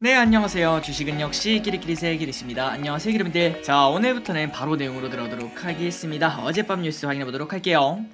네, 안녕하세요. 주식은 역시 끼리끼리새 끼리씨입니다. 안녕하세요, 여러분들. 자, 오늘부터는 바로 내용으로 들어가도록 하겠습니다. 어젯밤 뉴스 확인해보도록 할게요.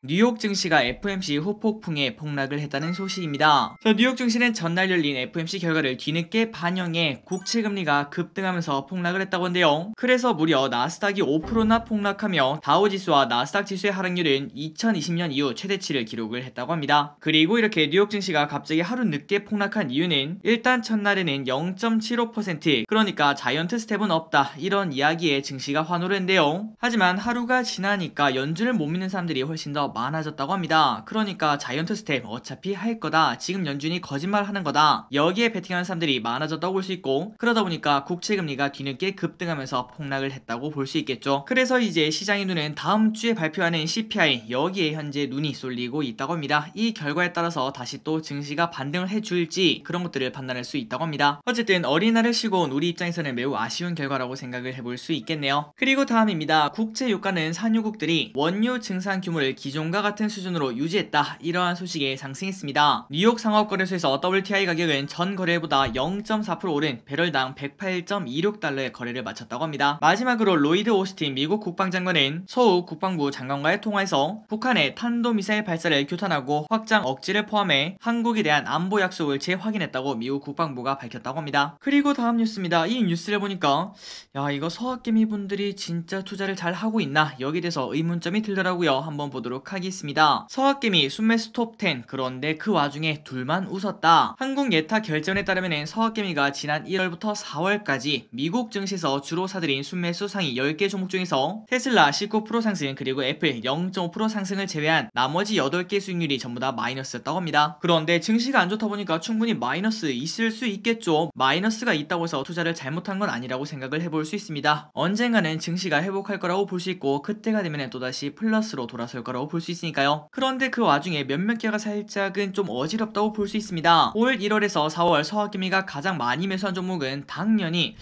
뉴욕 증시가 FOMC 후폭풍에 폭락을 했다는 소식입니다. 뉴욕 증시는 전날 열린 FOMC 결과를 뒤늦게 반영해 국채금리가 급등하면서 폭락을 했다고 한데요. 그래서 무려 나스닥이 5%나 폭락하며 다우지수와 나스닥 지수의 하락률은 2020년 이후 최대치를 기록을 했다고 합니다. 그리고 이렇게 뉴욕 증시가 갑자기 하루 늦게 폭락한 이유는 일단 첫날에는 0.75% 그러니까 자이언트 스텝은 없다 이런 이야기에 증시가 환호를 했는데요. 하지만 하루가 지나니까 연준을 못 믿는 사람들이 훨씬 더 많아졌다고 합니다. 그러니까 자이언트 스텝 어차피 할 거다. 지금 연준이 거짓말 하는 거다. 여기에 베팅하는 사람들이 많아졌다고 볼 수 있고 그러다 보니까 국채금리가 뒤늦게 급등하면서 폭락을 했다고 볼 수 있겠죠. 그래서 이제 시장의 눈은 다음 주에 발표하는 CPI 여기에 현재 눈이 쏠리고 있다고 합니다. 이 결과에 따라서 다시 또 증시가 반등을 해줄지 그런 것들을 판단할 수 있다고 합니다. 어쨌든 어린이날을 쉬고 온 우리 입장에서는 매우 아쉬운 결과라고 생각을 해볼 수 있겠네요. 그리고 다음입니다. 국제 유가는 산유국들이 원유 증산 규모를 기존과 같은 수준으로 유지했다. 이러한 소식에 상승했습니다. 뉴욕 상업거래소에서 WTI 가격은 전 거래일보다 0.4% 오른 배럴당 108.26달러의 거래를 마쳤다고 합니다. 마지막으로 로이드 오스틴 미국 국방장관은 서욱 국방부 장관과의 통화에서 북한의 탄도미사일 발사를 규탄하고 확장 억지를 포함해 한국에 대한 안보 약속을 재확인했다고 미국 국방부가 밝혔다고 합니다. 그리고 다음 뉴스입니다. 이 뉴스를 보니까 야, 이거 서학개미 분들이 진짜 투자를 잘 하고 있나 여기에 대해서 의문점이 들더라고요. 한번 보도록 하겠습니다. 서학개미 순매수 톱10 그런데 그 와중에 둘만 웃었다. 한국 예타 결전에 따르면 서학개미가 지난 1월부터 4월까지 미국 증시에서 주로 사들인 순매수 상위 10개 종목 중에서 테슬라 19% 상승 그리고 애플 0.5% 상승을 제외한 나머지 8개 수익률이 전부 다 마이너스였다고 합니다. 그런데 증시가 안 좋다 보니까 충분히 마이너스 있을 수 있겠죠. 마이너스가 있다고 해서 투자를 잘못한 건 아니라고 생각을 해볼 수 있습니다. 언젠가는 증시가 회복할 거라고 볼 수 있고 그때가 되면 또다시 플러스로 돌아설 거라고 볼 수 있으니까요. 그런데 그 와중에 몇몇 개가 살짝은 좀 어지럽다고 볼 수 있습니다. 올 1월에서 4월 서학개미가 가장 많이 매수한 종목은 당연히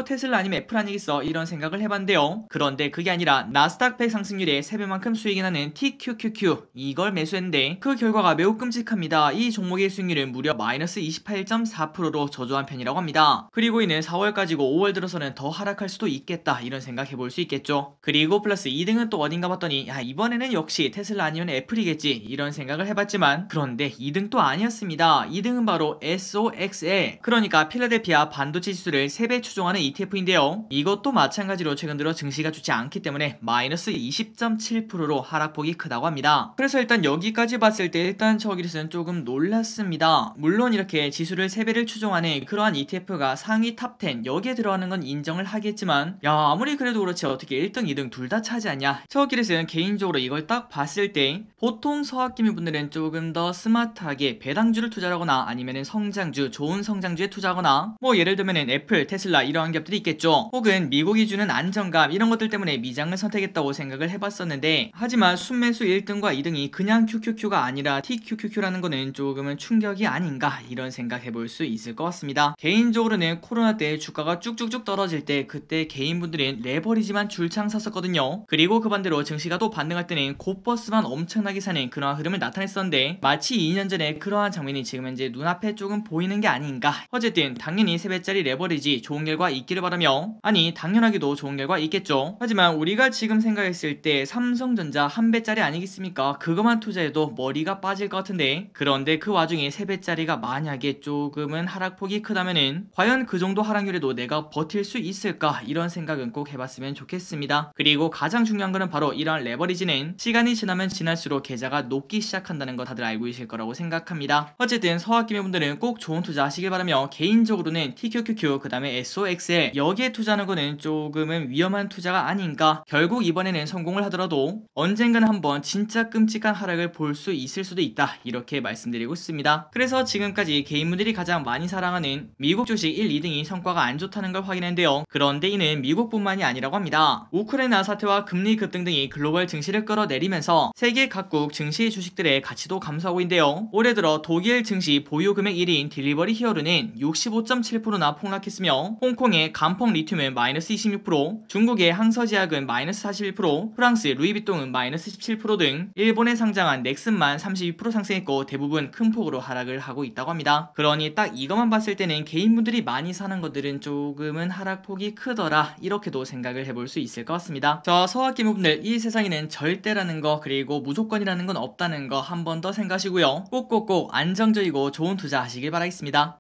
테슬라 아니면 애플 아니겠어 이런 생각을 해봤는데요. 그런데 그게 아니라 나스닥 100 상승률의 3배만큼 수익이 나는 TQQQ 이걸 매수했는데 그 결과가 매우 끔찍합니다. 이 종목의 수익률은 무려 마이너스 28.4%로 저조한 편이라고 합니다. 그리고 이는 4월까지고 5월 들어서는 더 하락할 수도 있겠다 이런 생각 해볼 수 있겠죠. 그리고 플러스 2등은 또 어딘가 봤더니 야, 이번에는 역시 테슬라 아니면 애플이겠지 이런 생각을 해봤지만 그런데 2등 또 아니었습니다. 2등은 바로 SOXL 그러니까 필라델피아 반도체 지수를 3배 추종하는 ETF인데요. 이것도 마찬가지로 최근 들어 증시가 좋지 않기 때문에 마이너스 20.7%로 하락폭이 크다고 합니다. 그래서 일단 여기까지 봤을 때 일단 저기서는 조금 놀랐습니다. 물론 이렇게 지수를 3배를 추종하는 그러한 ETF가 상위 탑10 여기에 들어가는 건 인정을 하겠지만 야 아무리 그래도 그렇지 어떻게 1등 2등 둘 다 차지하냐. 저기서는 개인적으로 이걸 딱 봤을 때 보통 서학개미 분들은 조금 더 스마트하게 배당주를 투자하거나 아니면은 성장주 좋은 성장주에 투자하거나 예를 들면은 애플 테슬라 이러한 기업들이 있겠죠. 혹은 미국이 주는 안정감 이런 것들 때문에 미장을 선택했다고 생각을 해봤었는데 하지만 순매수 1등과 2등이 그냥 QQQ가 아니라 TQQQ라는 거는 조금은 충격이 아닌가 이런 생각 해볼 수 있을 것 같습니다. 개인적으로는 코로나 때 주가가 쭉쭉쭉 떨어질 때 그때 개인분들은 레버리지만 줄창 샀었거든요. 그리고 그 반대로 증시가 또 반등할 때는 곧버스만 엄청나게 사는 그러한 흐름을 나타냈었는데 마치 2년 전에 그러한 장면이 지금 현재 눈앞에 조금 보이는 게 아닌가. 어쨌든 당연히 3배짜리 레버리지 좋은 결과 있기를 바라며 아니 당연하게도 좋은 결과 있겠죠. 하지만 우리가 지금 생각했을 때 삼성전자 1배짜리 아니겠습니까? 그것만 투자해도 머리가 빠질 것 같은데 그런데 그 와중에 3배짜리가 만약에 조금은 하락폭이 크다면은 과연 그 정도 하락률에도 내가 버틸 수 있을까 이런 생각은 꼭 해봤으면 좋겠습니다. 그리고 가장 중요한 거는 바로 이러한 레버리지는 시간이 지나면 지날수록 계좌가 녹기 시작한다는 거 다들 알고 계실 거라고 생각합니다. 어쨌든 서학개미 분들은 꼭 좋은 투자 하시길 바라며 개인적으로는 TQQQ 그 다음에 SOXL 여기에 투자하는 거는 조금은 위험한 투자가 아닌가. 결국 이번에는 성공을 하더라도 언젠가는 한번 진짜 끔찍한 하락을 볼 수 있을 수도 있다 이렇게 말씀드리고 있습니다. 그래서 지금까지 개인분들이 가장 많이 사랑하는 미국 주식 1, 2등이 성과가 안 좋다는 걸 확인했는데요. 그런데 이는 미국뿐만이 아니라고 합니다. 우크라이나 사태와 금리 급등 등이 글로벌 증시를 끌어내리면서 하면서 세계 각국 증시 주식들의 가치도 감소하고 있는데요. 올해 들어 독일 증시 보유 금액 1위인 딜리버리 히어로는 65.7%나 폭락했으며 홍콩의 간펑 리튬은 마이너스 26%, 중국의 항서제약은 마이너스 41%, 프랑스 루이비통은 마이너스 17% 등 일본에 상장한 넥슨만 32% 상승했고 대부분 큰 폭으로 하락을 하고 있다고 합니다. 그러니 딱 이것만 봤을 때는 개인분들이 많이 사는 것들은 조금은 하락폭이 크더라 이렇게도 생각을 해볼 수 있을 것 같습니다. 저 서학기분들 이 세상에는 절대라는 거 그리고 무조건이라는 건 없다는 거 한 번 더 생각하시고요. 꼭꼭꼭 안정적이고 좋은 투자 하시길 바라겠습니다.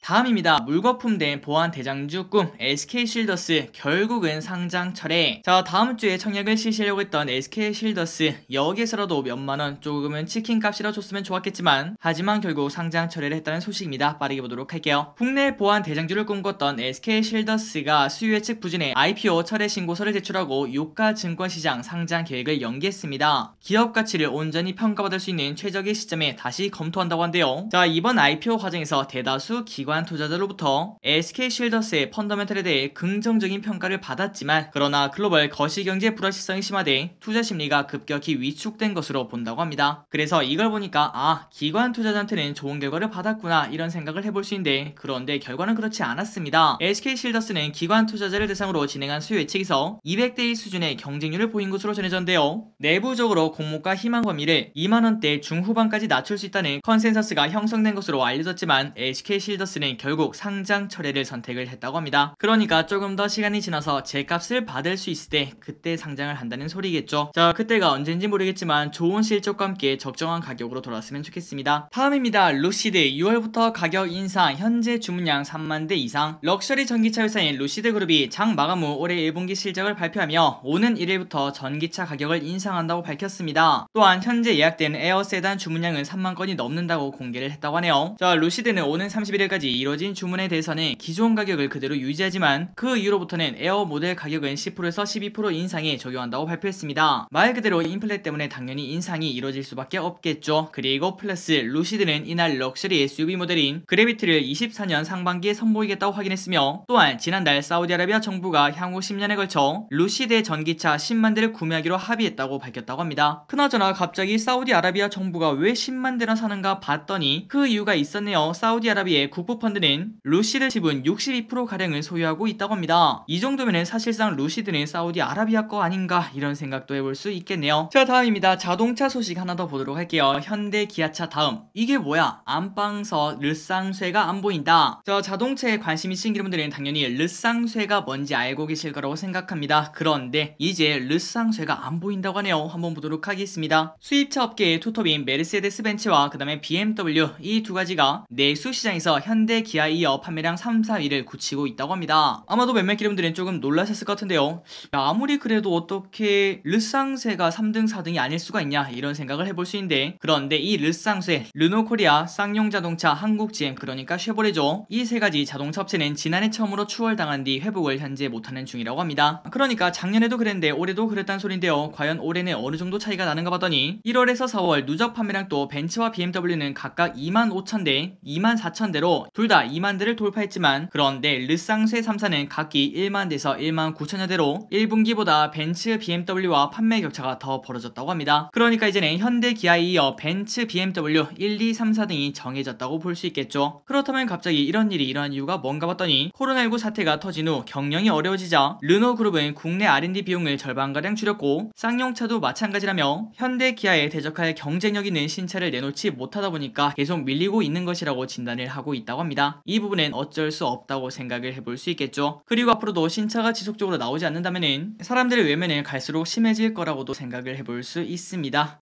다음입니다. 물거품된 보안 대장주 꿈 SK쉴더스 결국은 상장 철회. 자, 다음주에 청약을 실시하려고 했던 SK쉴더스 여기에서라도 몇만원 조금은 치킨값이라 줬으면 좋았겠지만 하지만 결국 상장 철회를 했다는 소식입니다. 빠르게 보도록 할게요. 국내 보안 대장주를 꿈꿨던 SK쉴더스가 수요 예측 부진에 IPO 철회 신고서를 제출하고 유가증권시장 상장 계획을 연기했습니다. 기업 가치를 온전히 평가받을 수 있는 최적의 시점에 다시 검토한다고 한대요. 자, 이번 IPO 과정에서 대다수 기관 투자자로부터 SK쉴더스의 펀더멘털에 대해 긍정적인 평가를 받았지만 그러나 글로벌 거시경제 불확실성이 심화돼 투자 심리가 급격히 위축된 것으로 본다고 합니다. 그래서 이걸 보니까 기관 투자자한테는 좋은 결과를 받았구나 이런 생각을 해볼 수 있는데 그런데 결과는 그렇지 않았습니다. SK쉴더스는 기관 투자자를 대상으로 진행한 수요 예측에서 200대 1 수준의 경쟁률을 보인 것으로 전해졌는데요. 내부적으로 공모가 희망 범위를 2만원대 중후반까지 낮출 수 있다는 컨센서스가 형성된 것으로 알려졌지만 SK쉴더스는 결국 상장 철회를 선택을 했다고 합니다. 그러니까 조금 더 시간이 지나서 제 값을 받을 수 있을 때 그때 상장을 한다는 소리겠죠. 자, 그때가 언젠지 모르겠지만 좋은 실적과 함께 적정한 가격으로 돌아왔으면 좋겠습니다. 다음입니다. 루시드 6월부터 가격 인상, 현재 주문량 3만 대 이상. 럭셔리 전기차 회사인 루시드 그룹이 장 마감 후 올해 1분기 실적을 발표하며 오는 1일부터 전기차 가격을 인상한다고 밝혔습니다. 또한 현재 예약된 에어 세단 주문량은 3만 건이 넘는다고 공개를 했다고 하네요. 자, 루시드는 오는 31일까지 이뤄진 주문에 대해서는 기존 가격을 그대로 유지하지만 그 이후로부터는 에어 모델 가격은 10%에서 12% 인상에 적용한다고 발표했습니다. 말 그대로 인플레 때문에 당연히 인상이 이뤄질 수밖에 없겠죠. 그리고 플러스 루시드는 이날 럭셔리 SUV 모델인 그래비티를 24년 상반기에 선보이겠다고 확인했으며 또한 지난달 사우디아라비아 정부가 향후 10년에 걸쳐 루시드의 전기차 10만 대를 구매하기로 합의했다고 밝혔다고 합니다. 그나저나 갑자기 사우디아라비아 정부가 왜 10만 대나 사는가 봤더니 그 이유가 있었네요. 사우디아라비아의 국부 펀드는 루시드 지분 62%가량을 소유하고 있다고 합니다. 이 정도면 사실상 루시드는 사우디아라비아 거 아닌가 이런 생각도 해볼 수 있겠네요. 자, 다음입니다. 자동차 소식 하나 더 보도록 할게요. 현대 기아차 다음. 이게 뭐야? 안방서 르쌍쇠가 안 보인다. 자, 자동차에 관심 있으신 분들은 당연히 르쌍쇠가 뭔지 알고 계실 거라고 생각합니다. 그런데 이제 르쌍쇠가 안 보인다고 하네요. 한번 보도록 하겠습니다. 수입차 업계의 투톱인 메르세데스 벤츠와 그 다음에 BMW 이 두 가지가 내수 시장에서 현대 기아에 이어 판매량 3, 4위를 굳히고 있다고 합니다. 아마도 몇몇 기름들은 조금 놀라셨을 것 같은데요. 아무리 그래도 어떻게 르쌍쇠가 3등, 4등이 아닐 수가 있냐 이런 생각을 해볼 수 있는데 그런데 이 르쌍쇠, 르노코리아, 쌍용자동차, 한국GM 그러니까 쉐보레죠. 이 세 가지 자동차 업체는 지난해 처음으로 추월당한 뒤 회복을 현재 못하는 중이라고 합니다. 그러니까 작년에도 그랬는데 올해도 그랬다는 소린데요. 과연 올해는 어느 정도 차이가 나는가 봤더니 1월에서 4월 누적 판매량도 벤츠와 BMW는 각각 25,000대, 24,000대로 둘 다 2만 대를 돌파했지만 그런데 르쌍쇠 3사는 각기 1만 대에서 1만 9천여 대로 1분기보다 벤츠, BMW와 판매 격차가 더 벌어졌다고 합니다. 그러니까 이제는 현대, 기아에 이어 벤츠, BMW 1, 2, 3, 4등이 정해졌다고 볼 수 있겠죠. 그렇다면 갑자기 이런 일이 일어난 이유가 뭔가 봤더니 코로나19 사태가 터진 후 경영이 어려워지자 르노그룹은 국내 R&D 비용을 절반가량 줄였고 쌍용차도 마찬가지라며 현대, 기아에 대적할 경쟁력 있는 신차를 내놓지 못하다 보니까 계속 밀리고 있는 것이라고 진단을 하고 있다고 합니다. 이 부분은 어쩔 수 없다고 생각을 해볼 수 있겠죠. 그리고 앞으로도 신차가 지속적으로 나오지 않는다면은 사람들의 외면은 갈수록 심해질 거라고도 생각을 해볼 수 있습니다.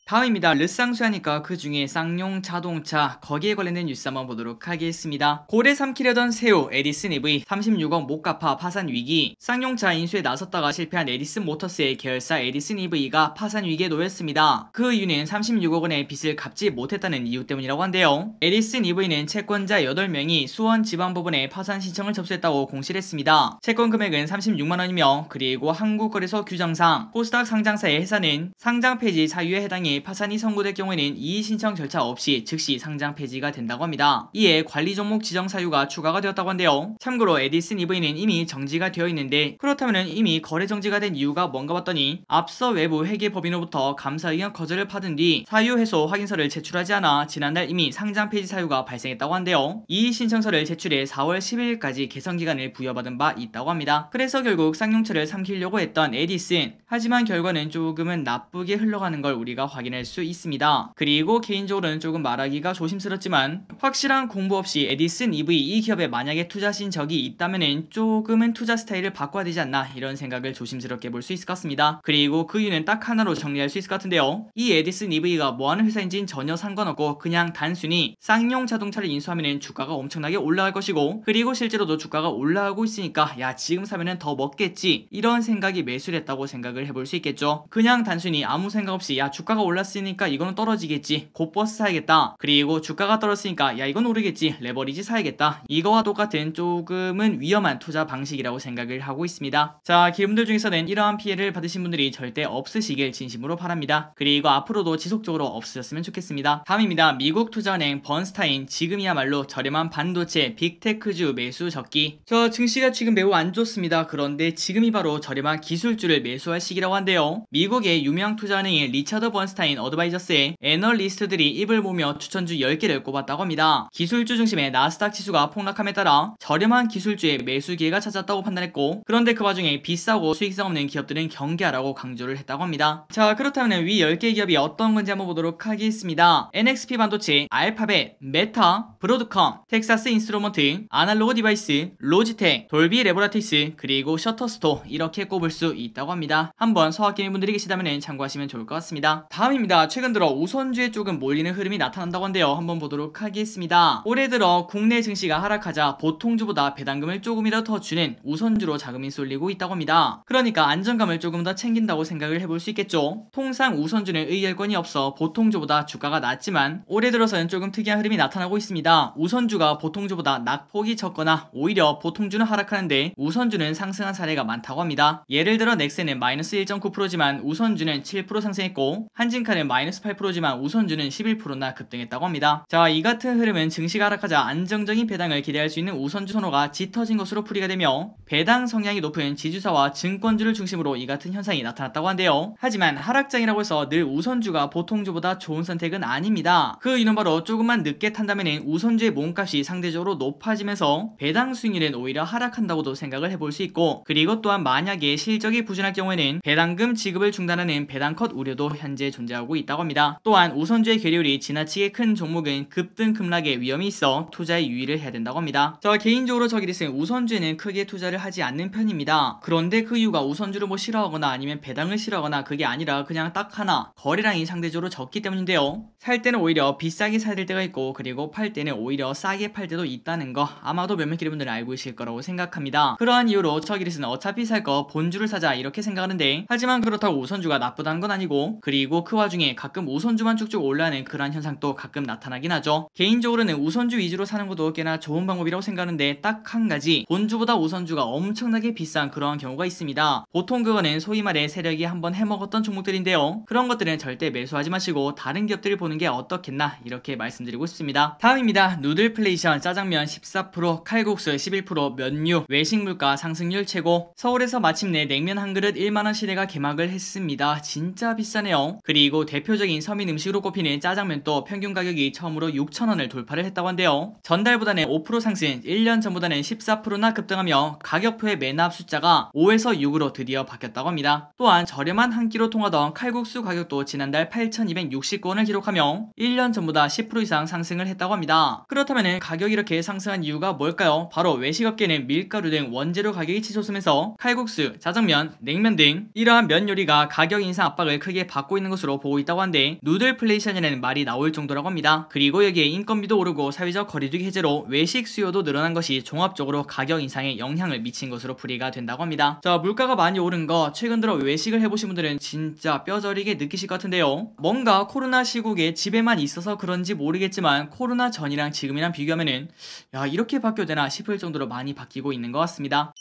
다음입니다. 르쌍쇠 하니까 그 중에 쌍용 자동차 거기에 관련된 뉴스 한번 보도록 하겠습니다. 고래 삼키려던 새우 에디슨 EV 36억 못 갚아 파산 위기. 쌍용차 인수에 나섰다가 실패한 에디슨 모터스의 계열사 에디슨 EV가 파산 위기에 놓였습니다. 그 이유는 36억 원의 빚을 갚지 못했다는 이유 때문이라고 한대요. 에디슨 EV는 채권자 8명이 수원지방법원에 파산 신청을 접수했다고 공시를 했습니다. 채권 금액은 36만 원이며 그리고 한국거래소 규정상 코스닥 상장사의 회사는 상장 폐지 사유에 해당해 가정이 파산이 선고될 경우에는 이의 신청 절차 없이 즉시 상장 폐지가 된다고 합니다. 이에 관리 종목 지정 사유가 추가가 되었다고 한데요. 참고로 에디슨 EV는 이미 정지가 되어 있는데 그렇다면 이미 거래 정지가 된 이유가 뭔가 봤더니 앞서 외부 회계법인으로부터 감사 의견 거절을 받은 뒤 사유 해소 확인서를 제출하지 않아 지난달 이미 상장 폐지 사유가 발생했다고 한데요. 이의 신청서를 제출해 4월 10일까지 개선 기간을 부여받은 바 있다고 합니다. 그래서 결국 쌍용차를 삼키려고 했던 에디슨, 하지만 결과는 조금은 나쁘게 흘러가는 걸 우리가 확인할 수 있습니다. 그리고 개인적으로는 조금 말하기가 조심스럽지만 확실한 공부 없이 에디슨 EV 이 기업에 만약에 투자하신 적이 있다면은 조금은 투자 스타일을 바꿔야 되지 않나 이런 생각을 조심스럽게 볼 수 있을 것 같습니다. 그리고 그 이유는 딱 하나로 정리할 수 있을 것 같은데요. 이 에디슨 EV가 뭐하는 회사인지는 전혀 상관없고 그냥 단순히 쌍용 자동차를 인수하면 주가가 엄청나게 올라갈 것이고, 그리고 실제로도 주가가 올라가고 있으니까 야 지금 사면은 더 먹겠지 이런 생각이 매수를 했다고 생각을 해볼 수 있겠죠. 그냥 단순히 아무 생각 없이 야 주가가 올랐으니까 이거는 떨어지겠지 곧버스 사야겠다, 그리고 주가가 떨어졌으니까 야 이건 오르겠지 레버리지 사야겠다, 이거와 똑같은 조금은 위험한 투자 방식이라고 생각을 하고 있습니다. 자, 기분들 중에서는 이러한 피해를 받으신 분들이 절대 없으시길 진심으로 바랍니다. 그리고 앞으로도 지속적으로 없으셨으면 좋겠습니다. 다음입니다. 미국 투자은행 번스타인, 지금이야말로 저렴한 반도체 빅테크주 매수 적기. 저 증시가 지금 매우 안 좋습니다. 그런데 지금이 바로 저렴한 기술주를 매수할 시기라고 한데요. 미국의 유명 투자은행인 리처드 번스타인 어드바이저스의 애널리스트들이 입을 모으며 추천주 10개를 꼽았다고 합니다. 기술주 중심의 나스닥 지수가 폭락함에 따라 저렴한 기술주의 매수 기회가 찾았다고 판단했고, 그런데 그 와중에 비싸고 수익성 없는 기업들은 경계하라고 강조를 했다고 합니다. 자, 그렇다면 위 10개 기업이 어떤 건지 한번 보도록 하겠습니다. NXP 반도체, 알파벳, 메타, 브로드컴, 텍사스 인스트루먼트, 아날로그 디바이스, 로지텍, 돌비 레보라티스, 그리고 셔터스토, 이렇게 꼽을 수 있다고 합니다. 한번 서학개미 분들이 계시다면 참고하시면 좋을 것 같습니다. 다음입니다. 최근 들어 우선주에 조금 몰리는 흐름이 나타난다고 한데요. 한번 보도록 하겠습니다. 올해 들어 국내 증시가 하락하자 보통주보다 배당금을 조금이라도 더 주는 우선주로 자금이 쏠리고 있다고 합니다. 그러니까 안정감을 조금 더 챙긴다고 생각을 해볼 수 있겠죠. 통상 우선주는 의결권이 없어 보통주보다 주가가 낮지만 올해 들어서는 조금 특이한 흐름이 나타나고 있습니다. 우선주가 보통주보다 낙폭이 적거나 오히려 보통주는 하락하는데 우선주는 상승한 사례가 많다고 합니다. 예를 들어 넥센은 마이너스 1.9%지만 우선주는 7% 상승했고, 한진카는 마이너스 8%지만 우선주는 11%나 급등했다고 합니다. 자, 이 같은 흐름은 증시가 하락하자 안정적인 배당을 기대할 수 있는 우선주 선호가 짙어진 것으로 풀이가 되며, 배당 성향이 높은 지주사와 증권주를 중심으로 이 같은 현상이 나타났다고 한데요. 하지만 하락장이라고 해서 늘 우선주가 보통주보다 좋은 선택은 아닙니다. 그 이유는 바로 조금만 늦게 탄다면 우선주의 몸값이 상대적으로 높아지면서 배당 수익률은 오히려 하락한다고도 생각을 해볼 수 있고, 그리고 또한 만약에 실적이 부진할 경우에는 배당금 지급을 중단하는 배당컷 우려도 현재 존재하고 있다고 합니다. 또한 우선주의 계리율이 지나치게 큰 종목은 급등 급락의 위험이 있어 투자에 유의를 해야 된다고 합니다. 저 개인적으로 저기리슨 우선주에는 크게 투자를 하지 않는 편입니다. 그런데 그 이유가 우선주를 뭐 싫어하거나 아니면 배당을 싫어하거나 그게 아니라 그냥 딱 하나, 거래량이 상대적으로 적기 때문인데요. 살 때는 오히려 비싸게 사야 될 때가 있고, 그리고 팔 때는 오히려 싸게 팔 때도 있다는 거 아마도 몇몇 기분들은 알고 계실 거라고 생각합니다. 그러한 이유로 저기리스는 어차피 살 거 본주를 사자 이렇게 생각하는데, 하지만 그렇다고 우선주가 나쁘다는 건 아니고, 그리고 그 와중에 가끔 우선주만 쭉쭉 올라가는 그러한 현상도 가끔 나타나긴 하죠. 개인적으로는 우선주 위주로 사는 것도 꽤나 좋은 방법이라고 생각하는데, 딱 한 가지, 본주보다 우선주가 엄청나게 비싼 그러한 경우가 있습니다. 보통 그거는 소위 말해 세력이 한번 해먹었던 종목들인데요. 그런 것들은 절대 매수하지 마시고 다른 기업들을 보는 게 어떻겠나 이렇게 말씀드리고 싶습니다. 다음입니다. 누들플레이션, 짜장면 14%, 칼국수 11%, 면류, 외식 물가 상승률 최고. 서울에서 마침내 냉면 한 그릇 1만원 시대가 개막을 했습니다. 진짜 비싸네요. 그리고 대표적인 서민 음식으로 꼽히는 짜장면도 평균 가격이 처음으로 6,000원을 돌파를 했다고 한데요. 전달보다는 5% 상승, 1년 전보다는 14%나 급등하며 가격표의 매납 숫자가 5에서 6으로 드디어 바뀌었다고 합니다. 또한 저렴한 한 끼로 통하던 칼국수 가격도 지난달 8,269원을 기록하며 1년 전보다 10% 이상 상승을 했다고 합니다. 그렇다면 가격이 이렇게 상승한 이유가 뭘까요? 바로 외식업계는 밀가루 등 원재료 가격이 치솟으면서 칼국수, 짜장면, 냉면 등 이러한 면 요리가 가격 인상 압박을 크게 받고 있는 것으로 보고 있다고 한데, 누들플레이션이라는 말이 나올 정도라고 합니다. 그리고 여기에 인건비도 오르고 사회적 거리두기 해제로 외식 수요도 늘어난 것이 종합적으로 가격 인상에 영향을 미친 것으로 풀이가 된다고 합니다. 자, 물가가 많이 오른 거 최근 들어 외식을 해보신 분들은 진짜 뼈저리게 느끼실 것 같은데요. 뭔가 코로나 시국에 집에만 있어서 그런지 모르겠지만 코로나 전이랑 지금이랑 비교하면은 야 이렇게 바뀌어야 되나 싶을 정도로 많이 바뀌고 있는 것 같습니다.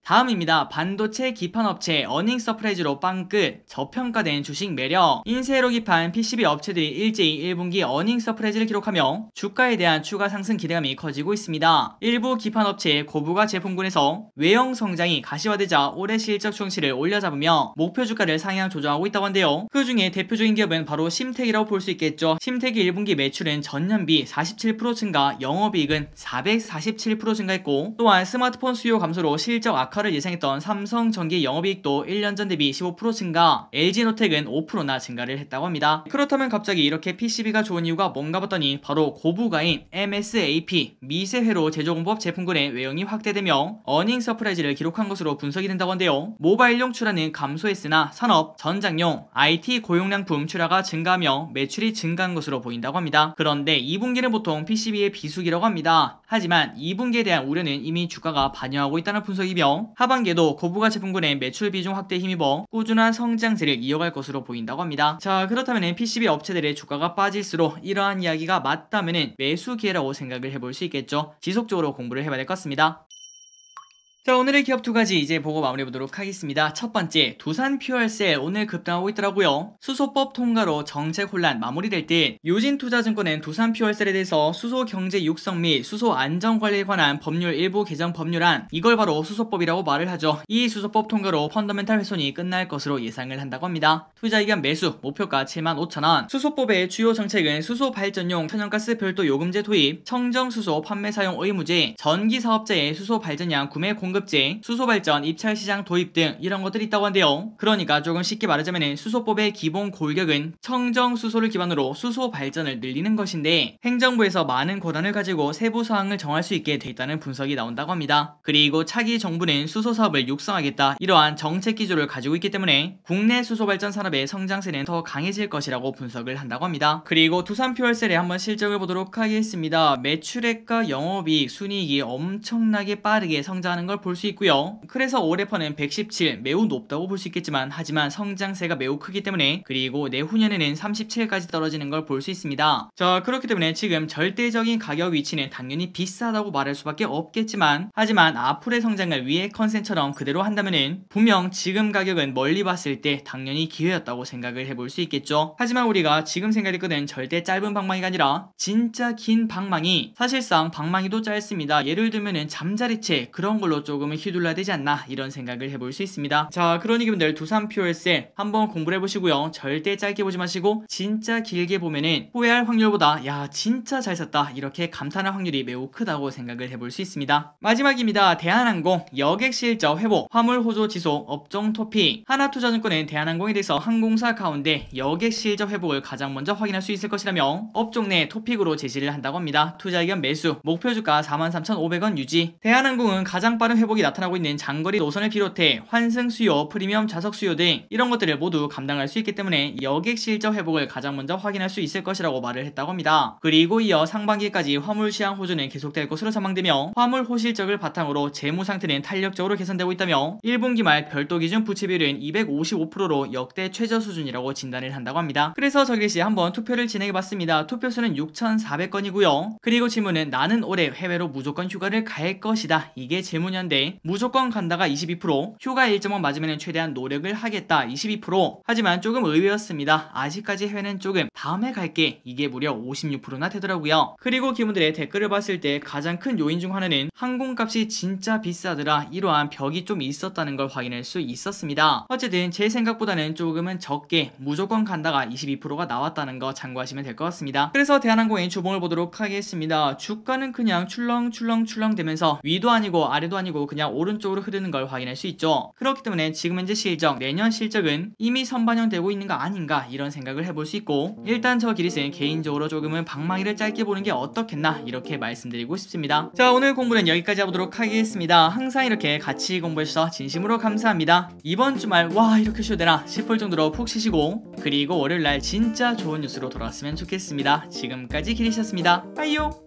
다음입니다. 반도체 기판업체 어닝 서프라이즈로 빵끝, 저평가된 주식 매력. 인쇄로 기판 PCB 업체들이 일제히 1분기 어닝 서프라이즈를 기록하며 주가에 대한 추가 상승 기대감이 커지고 있습니다. 일부 기판업체의 고부가 제품군에서 외형 성장이 가시화되자 올해 실적 충치를 올려잡으며 목표 주가를 상향 조정하고 있다고 한데요. 그 중에 대표적인 기업은 바로 심택이라고 볼 수 있겠죠. 심택이 1분기 매출은 전년비 47% 증가, 영업이익은 447% 증가했고, 또한 스마트폰 수요 감소로 실적 악화를 예상했던 삼성전기 영업이익도 1년 전 대비 15% 증가, LG노텍은 5%나 증가를 했다고 합니다. 그렇다면 갑자기 이렇게 PCB가 좋은 이유가 뭔가 봤더니 바로 고부가인 MSAP 미세회로 제조공법 제품군의 외형이 확대되며 어닝 서프라이즈를 기록한 것으로 분석이 된다고 한데요. 모바일용 출하는 감소했으나 산업, 전장용, IT 고용량품 출하가 증가하며 매출이 증가한 것으로 보인다고 합니다. 그런데 2분기는 보통 PCB의 비수기라고 합니다. 하지만 2분기에 대한 우려는 이미 주가가 반영하고 있다는 분석이며 하반기에도 고부가 제품군의 매출 비중 확대에 힘입어 꾸준한 성장세를 이어갈 것으로 보인다고 합니다. 자, 그렇다면 PCB 업체들의 주가가 빠질수록 이러한 이야기가 맞다면 매수 기회라고 생각을 해볼 수 있겠죠. 지속적으로 공부를 해봐야 될 것 같습니다. 자, 오늘의 기업 두 가지 이제 보고 마무리해보도록 하겠습니다. 첫 번째, 두산 퓨얼셀 오늘 급등하고 있더라고요. 수소법 통과로 정책 혼란 마무리될 듯 유진투자증권은 두산 퓨얼셀에 대해서 수소 경제 육성 및 수소 안전 관리에 관한 법률 일부 개정 법률안, 이걸 바로 수소법이라고 말을 하죠. 이 수소법 통과로 펀더멘탈 훼손이 끝날 것으로 예상을 한다고 합니다. 투자 의견 매수, 목표가 75,000원. 수소법의 주요 정책은 수소 발전용 천연가스 별도 요금제 도입, 청정수소 판매 사용 의무제, 전기사업자의 수소 발전량 구매 공급제, 수소발전 입찰시장 도입 등 이런 것들이 있다고 한데요. 그러니까 조금 쉽게 말하자면 수소법의 기본 골격은 청정수소를 기반으로 수소 발전을 늘리는 것인데, 행정부에서 많은 권한을 가지고 세부 사항을 정할 수 있게 돼 있다는 분석이 나온다고 합니다. 그리고 차기 정부는 수소 사업을 육성하겠다, 이러한 정책 기조를 가지고 있기 때문에 국내 수소발전 산업의 성장세는 더 강해질 것이라고 분석을 한다고 합니다. 그리고 두산퓨얼셀의 한번 실적을 보도록 하겠습니다. 매출액과 영업이익, 순이익이 엄청나게 빠르게 성장하는 걸 볼 수 있고요. 그래서 올해 퍼는 117 매우 높다고 볼 수 있겠지만, 하지만 성장세가 매우 크기 때문에, 그리고 내후년에는 37까지 떨어지는 걸 볼 수 있습니다. 자, 그렇기 때문에 지금 절대적인 가격 위치는 당연히 비싸다고 말할 수밖에 없겠지만, 하지만 앞으로의 성장을 위해 컨센처럼 그대로 한다면은 분명 지금 가격은 멀리 봤을 때 당연히 기회였다고 생각을 해볼 수 있겠죠. 하지만 우리가 지금 생각할 거는 절대 짧은 방망이가 아니라 진짜 긴 방망이, 사실상 방망이도 짧습니다. 예를 들면은 잠자리채 그런 걸로 조금은 휘둘러야 되지 않나, 이런 생각을 해볼 수 있습니다. 자, 그러니 여러분들 두산퓨얼셀 한번 공부를 해보시고요. 절대 짧게 보지 마시고 진짜 길게 보면은 후회할 확률보다 야 진짜 잘 샀다 이렇게 감탄할 확률이 매우 크다고 생각을 해볼 수 있습니다. 마지막입니다. 대한항공 여객 실적 회복, 화물 호조 지속, 업종 토픽. 하나투자증권은 대한항공에 대해서 항공사 가운데 여객 실적 회복을 가장 먼저 확인할 수 있을 것이라며 업종 내 토픽으로 제시를 한다고 합니다. 투자 의견 매수, 목표 주가 43,500원 유지. 대한항공은 가장 빠른 회복이 나타나고 있는 장거리 노선을 비롯해 환승 수요, 프리미엄 좌석 수요 등 이런 것들을 모두 감당할 수 있기 때문에 여객 실적 회복을 가장 먼저 확인할 수 있을 것이라고 말을 했다고 합니다. 그리고 이어 상반기까지 화물 시장 호조는 계속될 것으로 전망되며, 화물 호실적을 바탕으로 재무 상태는 탄력적으로 개선되고 있다며 1분기 말 별도 기준 부채 비율은 255%로 역대 최저 수준이라고 진단을 한다고 합니다. 그래서 저기시 한번 투표를 진행해봤습니다. 투표수는 6,400건이고요. 그리고 질문은 나는 올해 해외로 무조건 휴가를 갈 것이다, 이게 질문이었는데 무조건 간다가 22%, 휴가 일정만 맞으면 최대한 노력을 하겠다 22%. 하지만 조금 의외였습니다. 아직까지 해외는 조금 다음에 갈게, 이게 무려 56%나 되더라고요. 그리고 기분들의 댓글을 봤을 때 가장 큰 요인 중 하나는 항공값이 진짜 비싸더라, 이러한 벽이 좀 있었다는 걸 확인할 수 있었습니다. 어쨌든 제 생각보다는 조금은 적게 무조건 간다가 22%가 나왔다는 거 참고하시면 될 것 같습니다. 그래서 대한항공의 주봉을 보도록 하겠습니다. 주가는 그냥 출렁출렁 되면서 위도 아니고 아래도 아니고 그냥 오른쪽으로 흐르는 걸 확인할 수 있죠. 그렇기 때문에 지금 현재 실적, 내년 실적은 이미 선반영되고 있는 거 아닌가, 이런 생각을 해볼 수 있고, 일단 저 기리스는 개인적으로 조금은 방망이를 짧게 보는 게 어떻겠나, 이렇게 말씀드리고 싶습니다. 자, 오늘 공부는 여기까지 하도록 하겠습니다. 항상 이렇게 같이 공부해주셔서 진심으로 감사합니다. 이번 주말 와 이렇게 쉬어도 되나 싶을 정도로 푹 쉬시고, 그리고 월요일날 진짜 좋은 뉴스로 돌아왔으면 좋겠습니다. 지금까지 기리셨습니다. 빠이요.